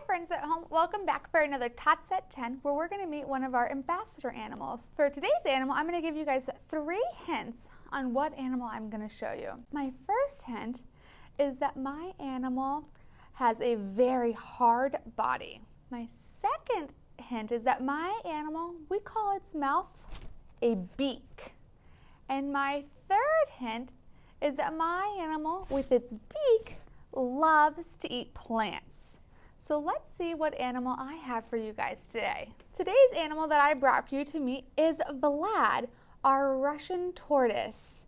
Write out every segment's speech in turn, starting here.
friends at home, welcome back for another Tots at 10 where we're going to meet one of our ambassador animals. For today's animal, I'm going to give you guys 3 hints on what animal I'm going to show you. My first hint is that my animal has a very hard body. My second hint is that my animal, we call its mouth a beak. And my third hint is that my animal with its beak loves to eat plants. So let's see what animal I have for you guys today. Today's animal that I brought for you to meet is Vlad, our Russian tortoise.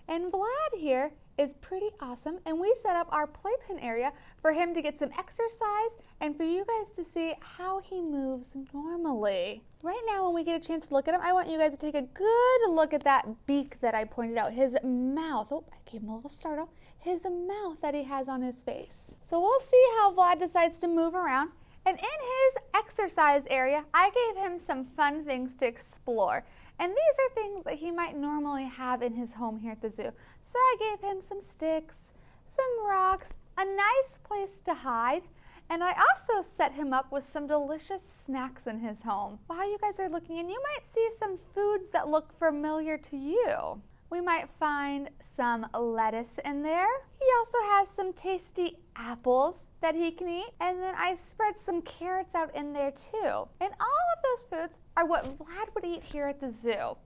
And Vlad here is pretty awesome, and we set up our playpen area for him to get some exercise and for you guys to see how he moves normally. Right now, when we get a chance to look at him, I want you guys to take a good look at that beak that I pointed out, his mouth. Oh, I gave him a little startle. His mouth that he has on his face. So we'll see how Vlad decides to move around. And in his exercise area, I gave him some fun things to explore. And these are things that he might normally have in his home here at the zoo. So I gave him some sticks, some rocks, a nice place to hide, and I also set him up with some delicious snacks in his home. While you guys are looking in, you might see some foods that look familiar to you. We might find some lettuce in there. He also has some tasty apples that he can eat. And then I spread some carrots out in there too. And all of those foods are what Vlad would eat here at the zoo.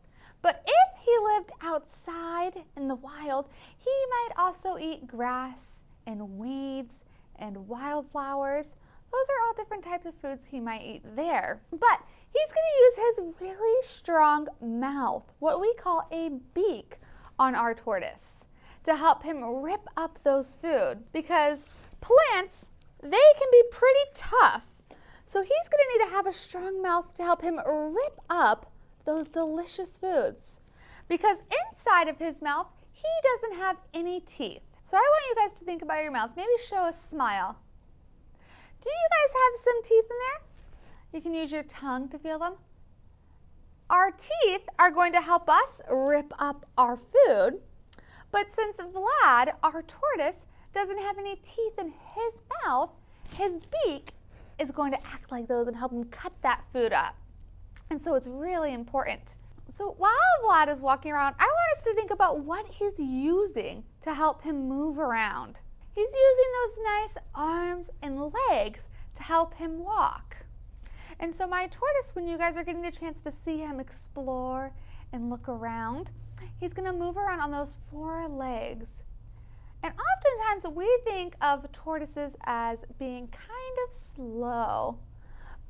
But if he lived outside in the wild, he might also eat grass and weeds and wildflowers. Those are all different types of foods he might eat there. But he's going to use his really strong mouth, what we call a beak, on our tortoise to help him rip up those food, because plants, they can be pretty tough. So he's going to need to have a strong mouth to help him rip up those delicious foods, because inside of his mouth, he doesn't have any teeth. So I want you guys to think about your mouth. Maybe show a smile. Do you guys have some teeth in there? You can use your tongue to feel them. Our teeth are going to help us rip up our food, but since Vlad, our tortoise, doesn't have any teeth in his mouth, his beak is going to act like those and help him cut that food up. And so it's really important. So while Vlad is walking around, I want us to think about what he's using to help him move around. He's using those nice arms and legs to help him walk. And so my tortoise, when you guys are getting a chance to see him explore and look around, he's going to move around on those 4 legs. And oftentimes we think of tortoises as being kind of slow,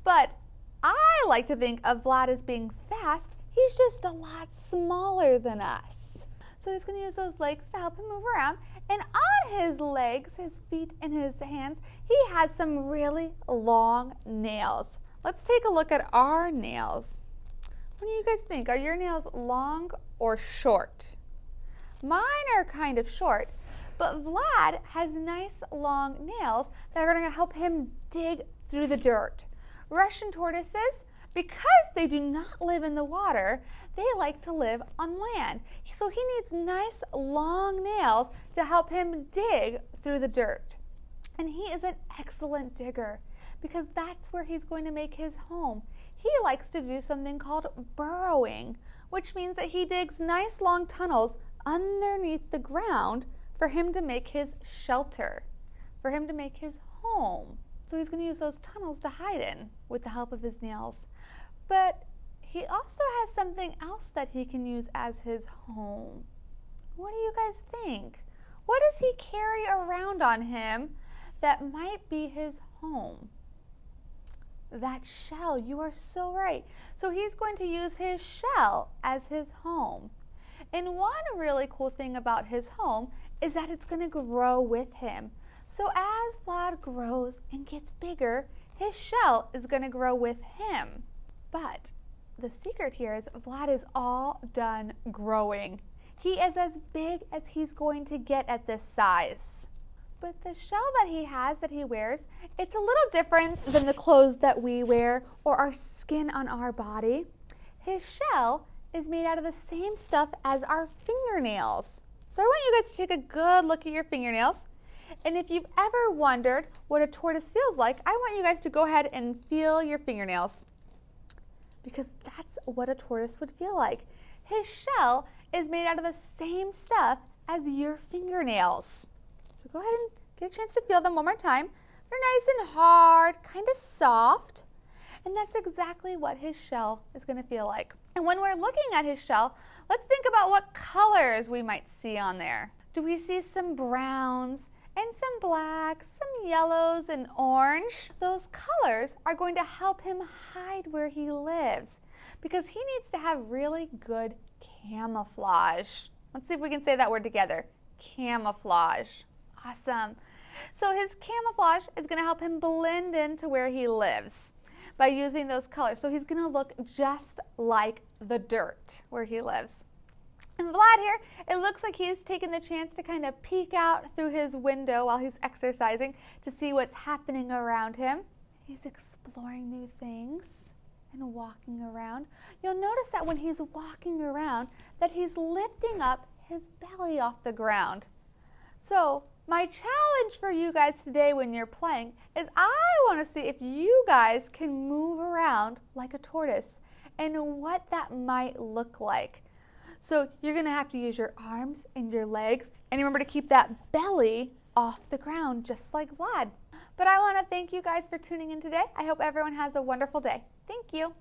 but I like to think of Vlad as being fast. He's just a lot smaller than us. So he's going to use those legs to help him move around. And on his legs, his feet, and his hands, he has some really long nails. Let's take a look at our nails. What do you guys think? Are your nails long or short? Mine are kind of short, but Vlad has nice long nails that are going to help him dig through the dirt. Russian tortoises, because they do not live in the water, they like to live on land. So he needs nice long nails to help him dig through the dirt. And he is an excellent digger, because that's where he's going to make his home. He likes to do something called burrowing, which means that he digs nice long tunnels underneath the ground for him to make his shelter, for him to make his home. So he's going to use those tunnels to hide in with the help of his nails. But he also has something else that he can use as his home. What do you guys think? What does he carry around on him that might be his home? That shell. You are so right. So he's going to use his shell as his home. And one really cool thing about his home is that it's going to grow with him. So as Vlad grows and gets bigger, his shell is going to grow with him. But the secret here is Vlad is all done growing. He is as big as he's going to get at this size. But the shell that he has, that he wears, it's a little different than the clothes that we wear or our skin on our body. His shell is made out of the same stuff as our fingernails. So I want you guys to take a good look at your fingernails. And if you've ever wondered what a tortoise feels like, I want you guys to go ahead and feel your fingernails, because that's what a tortoise would feel like. His shell is made out of the same stuff as your fingernails. So go ahead and get a chance to feel them one more time. They're nice and hard, kind of soft, and that's exactly what his shell is going to feel like. And when we're looking at his shell, let's think about what colors we might see on there. Do we see some browns and some blacks, some yellows and orange? Those colors are going to help him hide where he lives, because he needs to have really good camouflage. Let's see if we can say that word together. Camouflage. Awesome. So his camouflage is going to help him blend into where he lives by using those colors. So he's going to look just like the dirt where he lives. And Vlad here, it looks like he's taken the chance to kind of peek out through his window while he's exercising to see what's happening around him. He's exploring new things and walking around. You'll notice that when he's walking around, that he's lifting up his belly off the ground. So my challenge for you guys today when you're playing is I want to see if you guys can move around like a tortoise and what that might look like. So you're going to have to use your arms and your legs, and remember to keep that belly off the ground just like Vlad. But I want to thank you guys for tuning in today. I hope everyone has a wonderful day. Thank you.